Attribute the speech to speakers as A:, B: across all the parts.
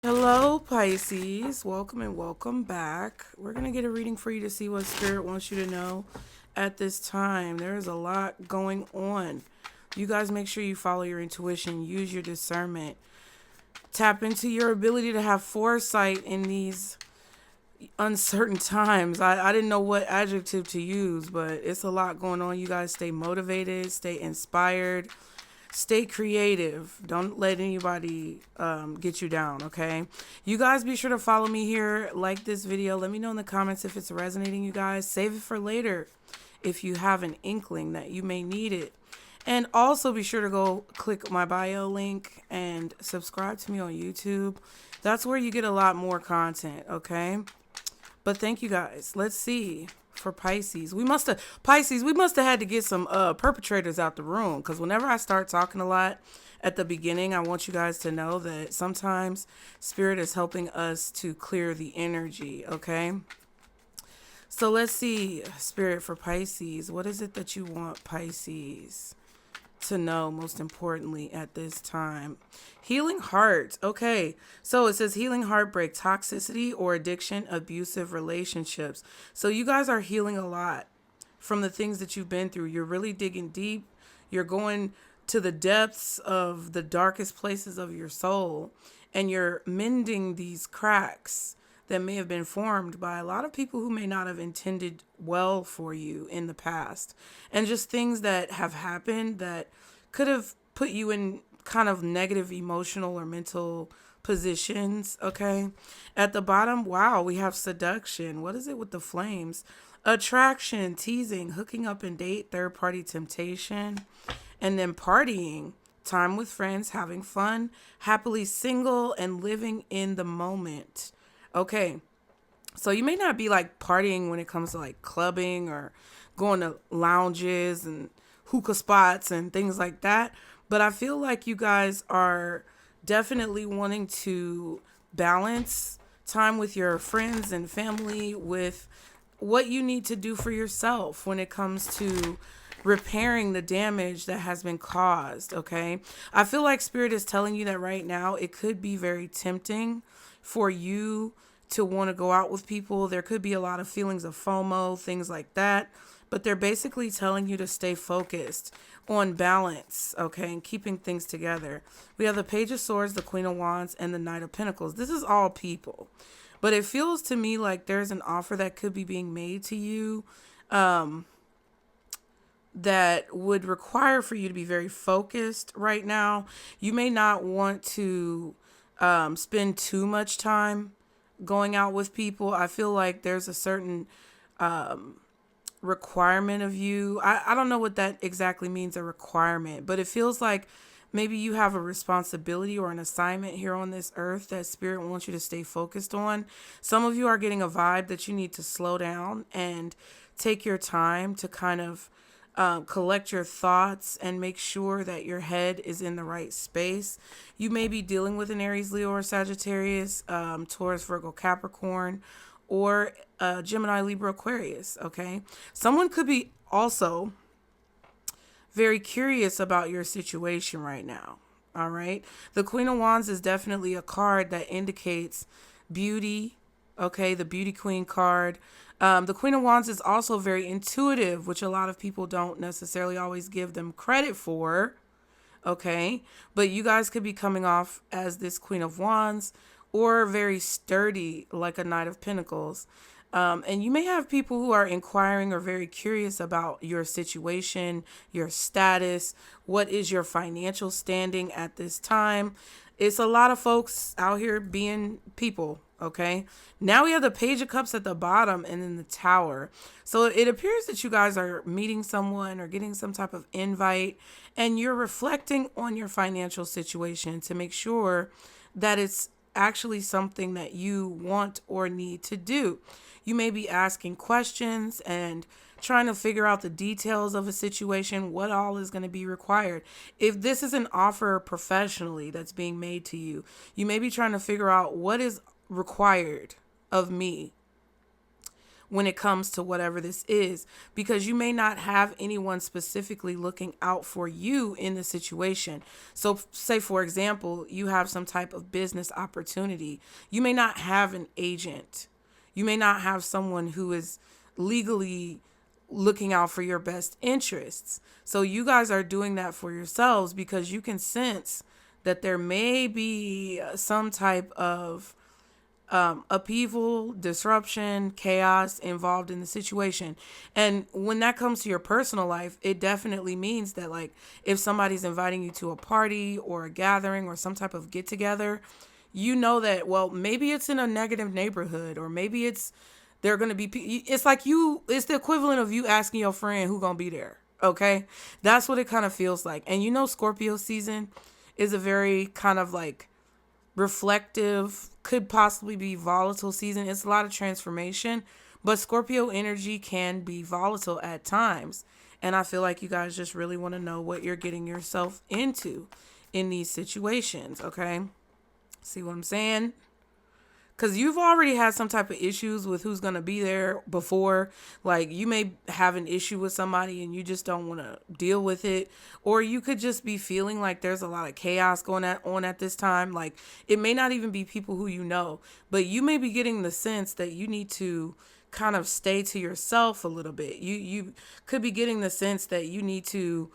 A: Hello, Pisces. Welcome and welcome back. We're going to get a reading for you to see what Spirit wants you to know at this time. There is a lot going on. You guys make sure you follow your intuition, use your discernment, tap into your ability to have foresight in these uncertain times. I didn't know what adjective to use, but it's a lot going on. You guys stay motivated, stay inspired. Stay creative. Don't let anybody get you down, okay? You guys be sure to follow me here. Like this video. Let me know in the comments if it's resonating, you guys. Save it for later if you have an inkling that you may need it. And also be sure to go click my bio link and subscribe to me on YouTube. That's where you get a lot more content, okay? But thank you guys. Let's see. For Pisces, we must have had to get some perpetrators out the room, because whenever I start talking a lot at the beginning, I want you guys to know that sometimes Spirit is helping us to clear the energy, okay? So let's see, Spirit, for Pisces, what is it that you want Pisces to know most importantly at this time? Healing heart. Okay, so it says healing heartbreak, toxicity or addiction, abusive relationships. So you guys are healing a lot from the things that you've been through. You're really digging deep. You're going to the depths of the darkest places of your soul, and you're mending these cracks that may have been formed by a lot of people who may not have intended well for you in the past, and just things that have happened that could have put you in kind of negative emotional or mental positions, okay? At the bottom, wow, we have seduction. What is it with the flames? Attraction, teasing, hooking up and date, third-party temptation, and then partying, time with friends, having fun, happily single, and living in the moment. Okay, so you may not be like partying when it comes to like clubbing or going to lounges and hookah spots and things like that, but I feel like you guys are definitely wanting to balance time with your friends and family with what you need to do for yourself when it comes to repairing the damage that has been caused, okay? I feel like Spirit is telling you that right now it could be very tempting for you to want to go out with people. There could be a lot of feelings of FOMO, things like that, but they're basically telling you to stay focused on balance, okay, and keeping things together. We have the Page of Swords, the Queen of Wands, and the Knight of Pentacles. This is all people, but it feels to me like there's an offer that could be being made to you that would require for you to be very focused right now. You may not want to spend too much time going out with people. I feel like there's a certain requirement of you. I don't know what that exactly means, a requirement, but it feels like maybe you have a responsibility or an assignment here on this earth that Spirit wants you to stay focused on. Some of you are getting a vibe that you need to slow down and take your time to kind of collect your thoughts and make sure that your head is in the right space. You may be dealing with an Aries, Leo, or Sagittarius, Taurus, Virgo, Capricorn, or Gemini, Libra, Aquarius, okay? Someone could be also very curious about your situation right now, all right? The Queen of Wands is definitely a card that indicates beauty, okay? The Beauty Queen card. The Queen of Wands is also very intuitive, which a lot of people don't necessarily always give them credit for, okay? But you guys could be coming off as this Queen of Wands, or very sturdy like a Knight of Pentacles. And you may have people who are inquiring or very curious about your situation, your status, what is your financial standing at this time. It's a lot of folks out here being people, okay? Now we have the Page of Cups at the bottom and then the Tower. So it appears that you guys are meeting someone or getting some type of invite, and you're reflecting on your financial situation to make sure that it's actually something that you want or need to do. You may be asking questions and trying to figure out the details of a situation, what all is going to be required. If this is an offer professionally that's being made to you, you may be trying to figure out what is required of me when it comes to whatever this is, because you may not have anyone specifically looking out for you in the situation. So say, for example, you have some type of business opportunity. You may not have an agent. You may not have someone who is legally looking out for your best interests. So you guys are doing that for yourselves because you can sense that there may be some type of upheaval, disruption, chaos involved in the situation. And when that comes to your personal life, it definitely means that, like, if somebody's inviting you to a party or a gathering or some type of get together, you know that, well, maybe it's in a negative neighborhood, or maybe they're going to be, it's like it's the equivalent of you asking your friend who going to be there. Okay. That's what it kind of feels like. And Scorpio season is a very kind of like reflective, could possibly be volatile season. It's a lot of transformation, but Scorpio energy can be volatile at times. And I feel like you guys just really want to know what you're getting yourself into in these situations. Okay. See what I'm saying? Because you've already had some type of issues with who's going to be there before. Like, you may have an issue with somebody and you just don't want to deal with it. Or you could just be feeling like there's a lot of chaos going on at this time. Like, it may not even be people who you know, but you may be getting the sense that you need to kind of stay to yourself a little bit. You could be getting the sense that you need to,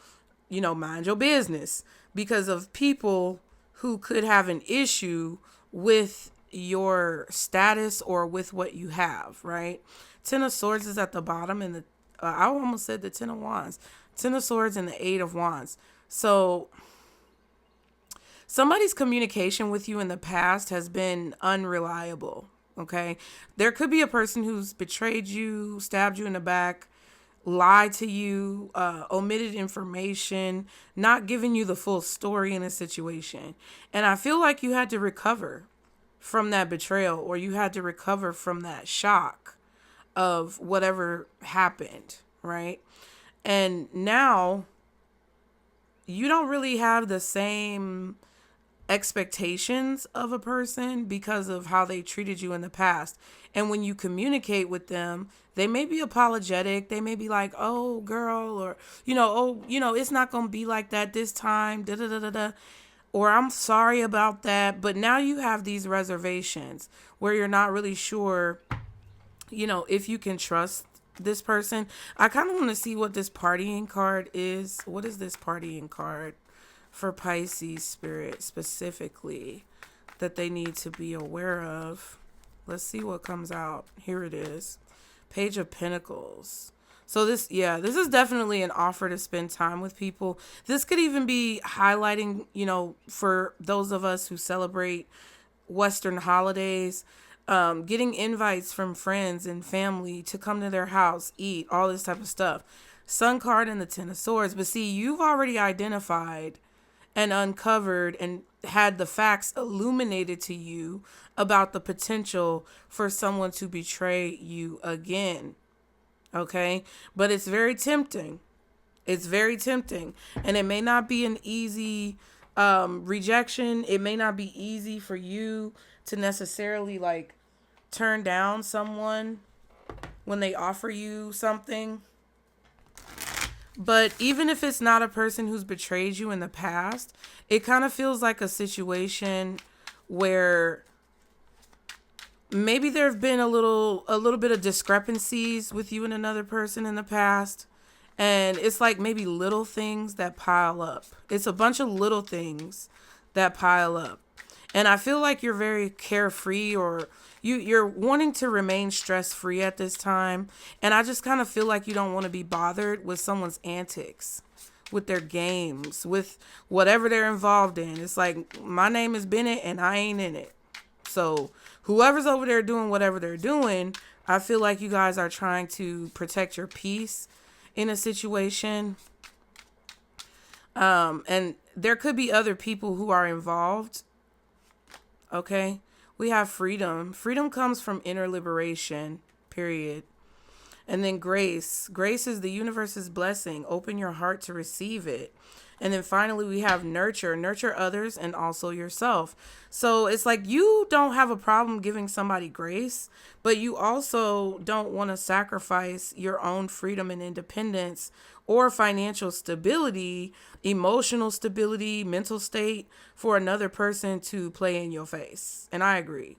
A: mind your business because of people who could have an issue with your status or with what you have, right? Ten of Swords is at the bottom, and I almost said the Ten of Wands. Ten of Swords and the Eight of Wands. So somebody's communication with you in the past has been unreliable, okay? There could be a person who's betrayed you, stabbed you in the back, lied to you, omitted information, not giving you the full story in a situation. And I feel like you had to recover from that betrayal, or you had to recover from that shock of whatever happened, right? And now you don't really have the same expectations of a person because of how they treated you in the past. And when you communicate with them, they may be apologetic. They may be like, oh, girl, or, it's not going to be like that this time, da da da da da. Or I'm sorry about that. But now you have these reservations where you're not really sure, if you can trust this person. I kind of want to see what this partying card is. What is this partying card for Pisces spirit specifically that they need to be aware of? Let's see what comes out. Here it is. Page of Pentacles. So this is definitely an offer to spend time with people. This could even be highlighting, for those of us who celebrate Western holidays, getting invites from friends and family to come to their house, eat, all this type of stuff. Sun card and the Ten of Swords. But see, you've already identified and uncovered and had the facts illuminated to you about the potential for someone to betray you again. Okay, but it's very tempting. It's very tempting. And it may not be an easy rejection. It may not be easy for you to necessarily like turn down someone when they offer you something. But even if it's not a person who's betrayed you in the past, it kind of feels like a situation where maybe there have been a little bit of discrepancies with you and another person in the past. And it's like maybe little things that pile up. It's a bunch of little things that pile up. And I feel like you're very carefree, or you're wanting to remain stress-free at this time. And I just kind of feel like you don't want to be bothered with someone's antics, with their games, with whatever they're involved in. It's like, my name is Bennett and I ain't in it. So whoever's over there doing whatever they're doing, I feel like you guys are trying to protect your peace in a situation. And there could be other people who are involved. Okay. We have freedom. Freedom comes from inner liberation, period. And then grace. Grace is the universe's blessing. Open your heart to receive it. And then finally, we have nurture. Nurture others and also yourself. So it's like you don't have a problem giving somebody grace, but you also don't want to sacrifice your own freedom and independence or financial stability, emotional stability, mental state for another person to play in your face. And I agree.